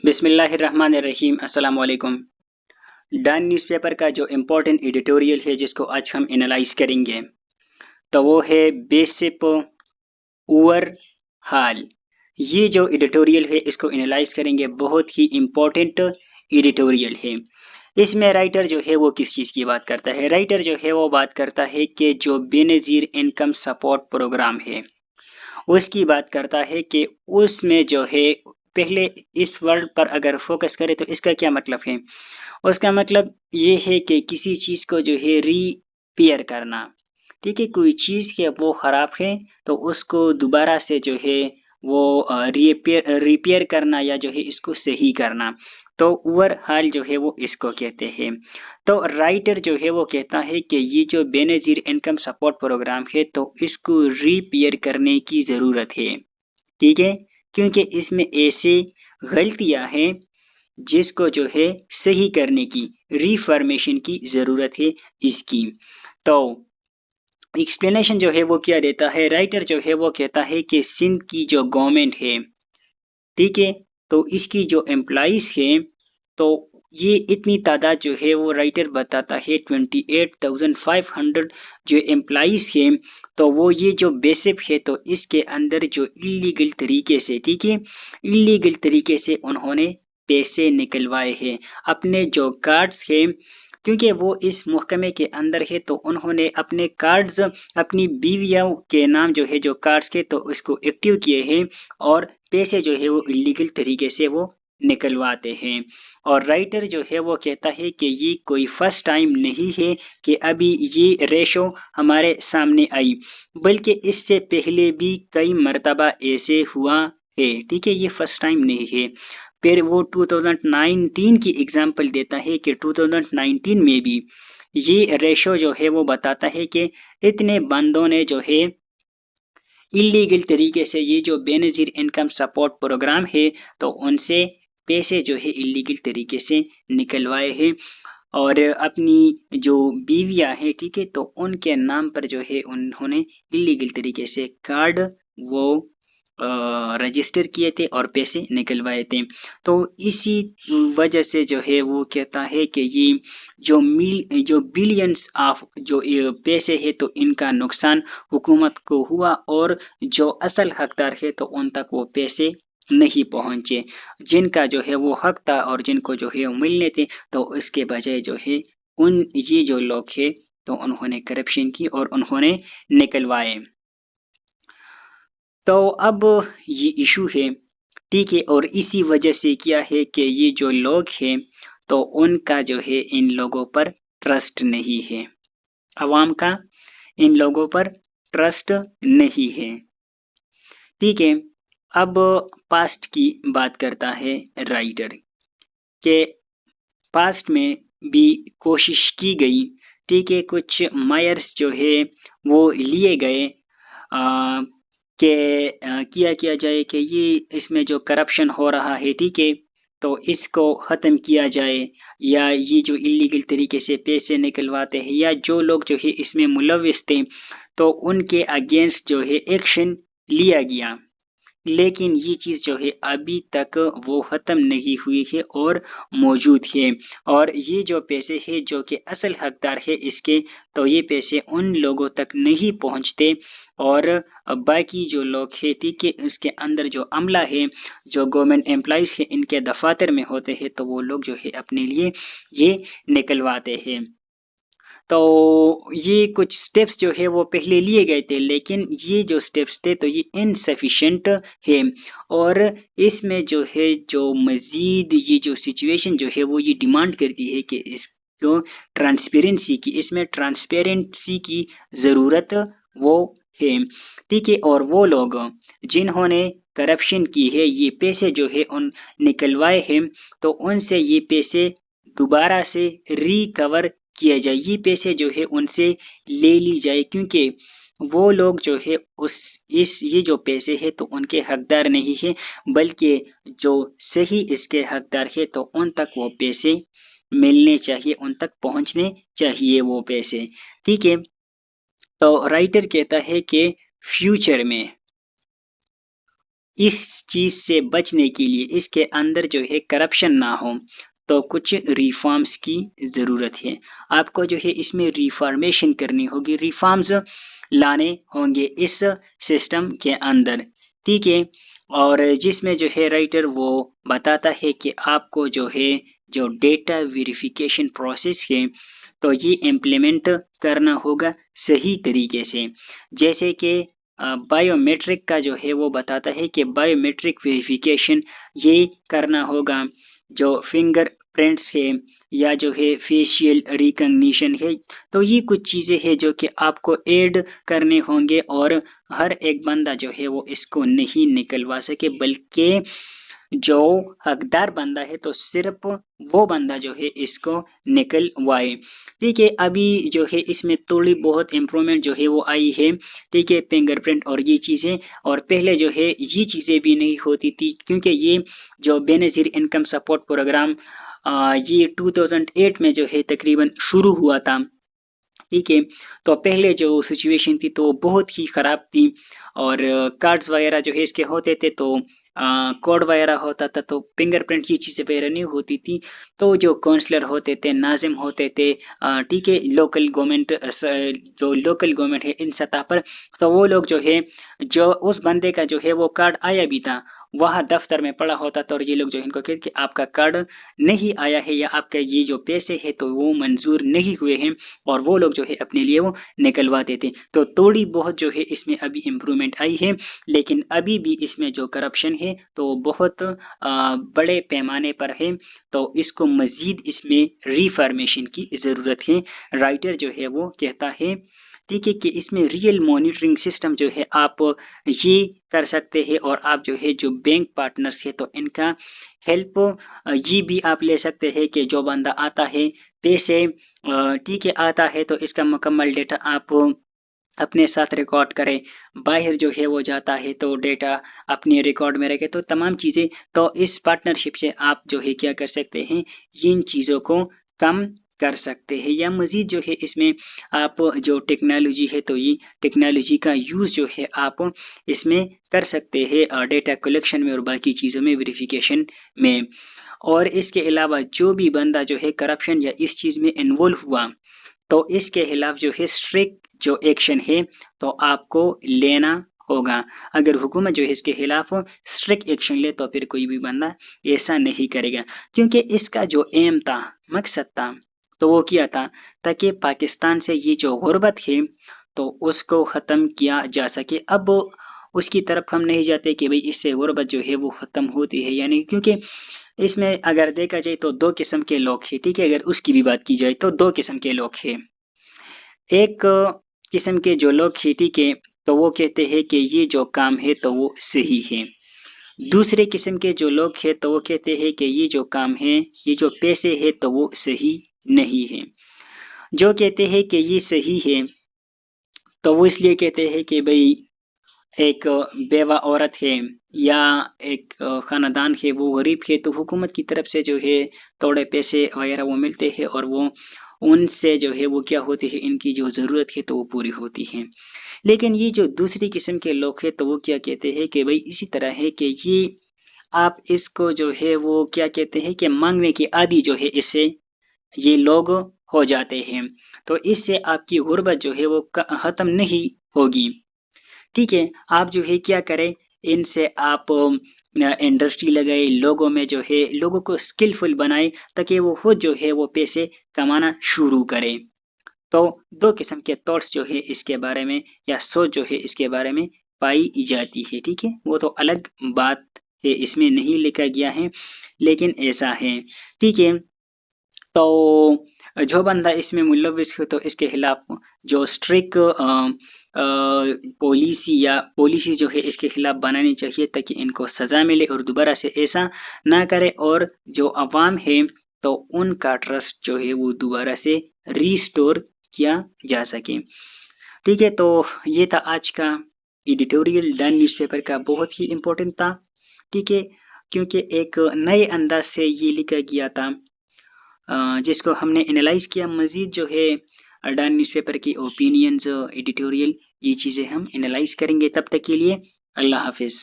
بسم اللہ الرحمن الرحیم۔ السلام علیکم۔ ڈان نیوز پیپر کا جو امپورٹنٹ ایڈیٹوریل ہے جس کو آج ہم انالائز کریں گے تو وہ ہے بیسپ اوور ہال۔ یہ جو ایڈیٹوریل ہے اس کو انالائز کریں گے، بہت ہی امپورٹنٹ ایڈیٹوریل ہے۔ اس میں رائٹر جو ہے وہ کس چیز کی بات کرتا ہے؟ رائٹر جو ہے وہ بات کرتا ہے کہ جو بے نظیر انکم سپورٹ پروگرام ہے اس کی بات کرتا ہے کہ اس میں جو ہے پہلے اس ورڈ پر اگر فوکس کرے تو اس کا کیا مطلب ہے؟ اس کا مطلب یہ ہے کہ کسی چیز کو جو ہے ریپیئر کرنا، ٹھیک ہے، کوئی چیز ہے وہ خراب ہے تو اس کو دوبارہ سے جو ہے وہ ریپیئر کرنا یا جو ہے اس کو صحیح کرنا، تو اوور حال جو ہے وہ اس کو کہتے ہیں۔ تو رائٹر جو ہے وہ کہتا ہے کہ یہ جو بے نظیر انکم سپورٹ پروگرام ہے تو اس کو ریپیئر کرنے کی ضرورت ہے، ٹھیک ہے، کیونکہ اس میں ایسے غلطیاں ہیں جس کو جو ہے صحیح کرنے کی، ریفارمیشن کی ضرورت ہے اس کی۔ تو ایکسپلینیشن جو ہے وہ کیا دیتا ہے؟ رائٹر جو ہے وہ کہتا ہے کہ سندھ کی جو گورنمنٹ ہے، ٹھیک ہے، تو اس کی جو امپلائیز ہے تو یہ اتنی تعداد جو ہے وہ رائٹر بتاتا ہے 28,500 جو امپلائیز ہیں، تو وہ یہ جو بیسپ ہے تو اس کے اندر جو اللیگل طریقے سے، ٹھیک ہے، اللیگل طریقے سے انہوں نے پیسے نکلوائے ہیں اپنے جو کارڈز ہیں، کیونکہ وہ اس محکمے کے اندر ہے تو انہوں نے اپنے کارڈز اپنی بیویوں کے نام جو ہے جو کارڈز کے تو اس کو ایکٹیو کیے ہیں اور پیسے جو ہے وہ اللیگل طریقے سے وہ نکلواتے ہیں۔ اور رائٹر جو ہے وہ کہتا ہے کہ یہ کوئی فرسٹ ٹائم نہیں ہے کہ ابھی یہ ریشو ہمارے سامنے آئی، بلکہ اس سے پہلے بھی کئی مرتبہ ایسے ہوا ہے، ٹھیک ہے، یہ فرسٹ ٹائم نہیں ہے۔ پھر وہ 2019 کی اگزامپل دیتا ہے کہ 2019 میں بھی یہ ریشو جو ہے وہ بتاتا ہے کہ اتنے بندوں نے جو ہے اللیگل طریقے سے یہ جو بے نظیر انکم سپورٹ پروگرام ہے تو ان سے پیسے جو ہے اللیگل طریقے سے نکلوائے ہیں، اور اپنی جو بیویاں ہیں، ٹھیک ہے، تو ان کے نام پر جو ہے انہوں نے اللیگل طریقے سے کارڈ وہ رجسٹر کیے تھے اور پیسے نکلوائے تھے۔ تو اسی وجہ سے جو ہے وہ کہتا ہے کہ یہ جو بلینس آف جو پیسے ہے تو ان کا نقصان حکومت کو ہوا، اور جو اصل حقدار ہے تو ان تک وہ پیسے نہیں پہنچے، جن کا جو ہے وہ حق تھا اور جن کو جو ہے وہ ملنے تھے، تو اس کے بجائے جو ہے یہ جو لوگ ہے تو انہوں نے کرپشن کی اور انہوں نے نکلوائے۔ تو اب یہ ایشو ہے، ٹھیک ہے، اور اسی وجہ سے کیا ہے کہ یہ جو لوگ ہیں تو ان کا جو ہے ان لوگوں پر ٹرسٹ نہیں ہے، عوام کا ان لوگوں پر ٹرسٹ نہیں ہے، ٹھیک ہے۔ اب پاسٹ کی بات کرتا ہے رائٹر کہ پاسٹ میں بھی کوشش کی گئی، ٹھیک ہے، کچھ میئرز جو ہے وہ لیے گئے کہ کیا جائے کہ یہ اس میں جو کرپشن ہو رہا ہے، ٹھیک ہے، تو اس کو ختم کیا جائے، یا یہ جو اللیگل طریقے سے پیسے نکلواتے ہیں یا جو لوگ جو ہے اس میں ملوث تھے تو ان کے اگینسٹ جو ہے ایکشن لیا گیا، لیکن یہ چیز جو ہے ابھی تک وہ ختم نہیں ہوئی ہے اور موجود ہے، اور یہ جو پیسے ہے جو کہ اصل حقدار ہے اس کے تو یہ پیسے ان لوگوں تک نہیں پہنچتے، اور باقی جو لوگ ہے، ٹھیک ہے، اس کے اندر جو عملہ ہے، جو گورنمنٹ امپلائیز ہے، ان کے دفاتر میں ہوتے ہیں تو وہ لوگ جو ہے اپنے لیے یہ نکلواتے ہیں۔ تو یہ کچھ سٹیپس جو ہے وہ پہلے لیے گئے تھے، لیکن یہ جو سٹیپس تھے تو یہ انسفیشینٹ ہے، اور اس میں جو ہے جو مزید یہ جو سچویشن جو ہے وہ یہ ڈیمانڈ کرتی ہے کہ اس کو ٹرانسپیرنسی کی، اس میں ٹرانسپیرنسی کی ضرورت وہ ہے، ٹھیک ہے، اور وہ لوگ جنہوں نے کرپشن کی ہے، یہ پیسے جو ہے ان نکلوائے ہیں تو ان سے یہ پیسے دوبارہ سے ریکور کیا جائے، یہ پیسے جو ہے ان سے لے لی جائے، کیونکہ وہ لوگ جو ہے یہ جو پیسے ہے تو ان کے حقدار نہیں ہے، بلکہ جو صحیح اس کے حقدار ہے تو ان تک وہ پیسے ملنے چاہیے، ان تک پہنچنے چاہیے وہ پیسے، ٹھیک ہے۔ تو رائٹر کہتا ہے کہ فیوچر میں اس چیز سے بچنے کے لیے اس کے اندر جو ہے کرپشن نہ ہو تو کچھ ریفارمز کی ضرورت ہے. آپ کو جو ہے اس میں ریفارمیشن کرنی ہوگی، ریفارمز لانے ہوں گے اس سسٹم کے اندر، ٹھیک ہے. اور جس میں جو ہے رائٹر وہ بتاتا ہے کہ آپ کو جو ہے جو ڈیٹا ویریفیکیشن پروسیس ہے تو یہ امپلیمنٹ کرنا ہوگا صحیح طریقے سے. جیسے کہ بائیو میٹرک کا جو ہے وہ بتاتا ہے کہ بائیو میٹرک ویریفیکیشن یہ کرنا ہوگا، جو فنگر پرنٹس ہے یا جو ہے فیشیل ریکگنیشن ہے، تو یہ کچھ چیزیں ہیں جو کہ آپ کو ایڈ کرنے ہوں گے، اور ہر ایک بندہ جو ہے وہ اس کو نہیں نکلوا سکے، بلکہ جو حقدار بندہ ہے تو صرف وہ بندہ جو ہے اس کو نکلوائے. ٹھیک ہے، ابھی جو ہے اس میں تھوڑی بہت امپرومنٹ جو ہے وہ آئی ہے، ٹھیک ہے، فنگر پرنٹ اور یہ چیزیں. اور پہلے جو ہے یہ چیزیں بھی نہیں ہوتی تھی، کیونکہ یہ جو بے نظیر انکم سپورٹ پروگرام یہ 2008 میں جو ہے تقریباً شروع ہوا تھا، ٹھیک ہے. تو پہلے جو سچویشن تھی تو بہت ہی خراب تھی، اور کارڈز وغیرہ جو ہے اس کے ہوتے تھے تو کوڈ وغیرہ ہوتا تھا، تو فنگر پرنٹ یہ چیزیں وغیرہ نہیں ہوتی تھی. تو جو کونسلر ہوتے تھے، ناظم ہوتے تھے، ٹھیک ہے، لوکل گورنمنٹ، جو لوکل گورنمنٹ ہے ان سطح پر، تو وہ لوگ جو ہے جو اس بندے کا جو ہے وہ کارڈ آیا بھی تھا وہاں دفتر میں پڑا ہوتا تھا، اور یہ لوگ جو ان کو کہتے کہ آپ کا کارڈ نہیں آیا ہے یا آپ کا یہ جو پیسے ہے تو وہ منظور نہیں ہوئے ہیں، اور وہ لوگ جو ہے اپنے لیے وہ نکلواتے تھے. تو تھوڑی بہت جو ہے اس میں ابھی امپرومنٹ آئی ہے، لیکن ابھی بھی اس میں جو کرپشن ہے تو بہت بڑے پیمانے پر ہے، تو اس کو مزید اس میں ریفارمیشن کی ضرورت ہے. رائٹر جو ہے وہ کہتا ہے، ٹھیک ہے، کہ اس میں ریئل مانیٹرنگ سسٹم جو ہے آپ یہ کر سکتے ہیں، اور آپ جو ہے جو بینک پارٹنرز ہے تو ان کا ہیلپ یہ بھی آپ لے سکتے ہیں کہ جو بندہ آتا ہے پیسے، ٹھیک ہے، آتا ہے تو اس کا مکمل ڈیٹا آپ اپنے ساتھ ریکارڈ کرے، باہر جو ہے وہ جاتا ہے تو ڈیٹا اپنے ریکارڈ میں رکھے، تو تمام چیزیں. تو اس پارٹنرشپ سے آپ جو ہے کیا کر سکتے ہیں، ان چیزوں کو کم کر سکتے ہیں، یا مزید جو ہے اس میں آپ جو ٹیکنالوجی ہے تو یہ ٹیکنالوجی کا یوز جو ہے آپ اس میں کر سکتے ہیں، ڈیٹا کلیکشن میں اور باقی چیزوں میں، ویریفیکیشن میں. اور اس کے علاوہ جو بھی بندہ جو ہے کرپشن یا اس چیز میں انوالو ہوا تو اس کے خلاف جو ہے اسٹرکٹ جو ایکشن ہے تو آپ کو لینا ہوگا. اگر حکومت جو ہے اس کے خلاف اسٹرکٹ ایکشن لے تو پھر کوئی بھی بندہ ایسا نہیں کرے گا، کیونکہ اس کا جو ایم تھا، مقصد تھا، تو وہ کیا تھا، تاکہ پاکستان سے یہ جو غربت ہے تو اس کو ختم کیا جا سکے. اب اس کی طرف ہم نہیں جاتے کہ بھئی اس سے غربت جو ہے وہ ختم ہوتی ہے یا نہیں، کیونکہ اس میں اگر دیکھا جائے تو دو قسم کے لوگ ہیں، ٹھیک ہے. اگر اس کی بھی بات کی جائے تو دو قسم کے لوگ ہیں. ایک قسم کے جو لوگ ہیں، ٹھیک ہے، تو وہ کہتے ہیں کہ یہ جو کام ہے تو وہ صحیح ہے. دوسرے قسم کے جو لوگ ہیں تو وہ کہتے ہیں کہ یہ جو کام ہے، یہ جو پیسے ہے تو وہ صحیح نہیں ہے. جو کہتے ہیں کہ یہ صحیح ہے تو وہ اس لیے کہتے ہیں کہ بھئی ایک بیوہ عورت ہے یا ایک خاندان ہے وہ غریب ہے، تو حکومت کی طرف سے جو ہے تھوڑے پیسے وغیرہ وہ ملتے ہیں، اور وہ ان سے جو ہے وہ کیا ہوتی ہے، ان کی جو ضرورت ہے تو وہ پوری ہوتی ہے. لیکن یہ جو دوسری قسم کے لوگ ہیں تو وہ کیا کہتے ہیں کہ بھئی اسی طرح ہے کہ یہ آپ اس کو جو ہے وہ کیا کہتے ہیں کہ مانگنے کی عادی جو ہے اس سے یہ لوگ ہو جاتے ہیں، تو اس سے آپ کی غربت جو ہے وہ ختم نہیں ہوگی. ٹھیک ہے، آپ جو ہے کیا کریں، ان سے آپ انڈسٹری لگائے، لوگوں میں جو ہے لوگوں کو اسکلفل بنائے تاکہ وہ خود جو ہے وہ پیسے کمانا شروع کریں. تو دو قسم کے تھاٹس جو ہے اس کے بارے میں یا سوچ جو ہے اس کے بارے میں پائی جاتی ہے، ٹھیک ہے. وہ تو الگ بات ہے، اس میں نہیں لکھا گیا ہے، لیکن ایسا ہے، ٹھیک ہے. تو جو بندہ اس میں ملوث ہو تو اس کے خلاف جو اسٹرک پالیسی جو ہے اس کے خلاف بنانی چاہیے تاکہ ان کو سزا ملے اور دوبارہ سے ایسا نہ کرے، اور جو عوام ہے تو ان کا ٹرسٹ جو ہے وہ دوبارہ سے ریسٹور کیا جا سکے. ٹھیک ہے، تو یہ تھا آج کا ایڈیٹوریل ڈن نیوز پیپر کا، بہت ہی امپورٹنٹ تھا، ٹھیک ہے، کیونکہ ایک نئے انداز سے یہ لکھا گیا تھا جس کو ہم نے انالائز کیا. مزید جو ہے ڈن نیوز پیپر کی اوپینینز، ایڈیٹوریل، یہ چیزیں ہم انالائز کریں گے. تب تک کے لیے اللہ حافظ.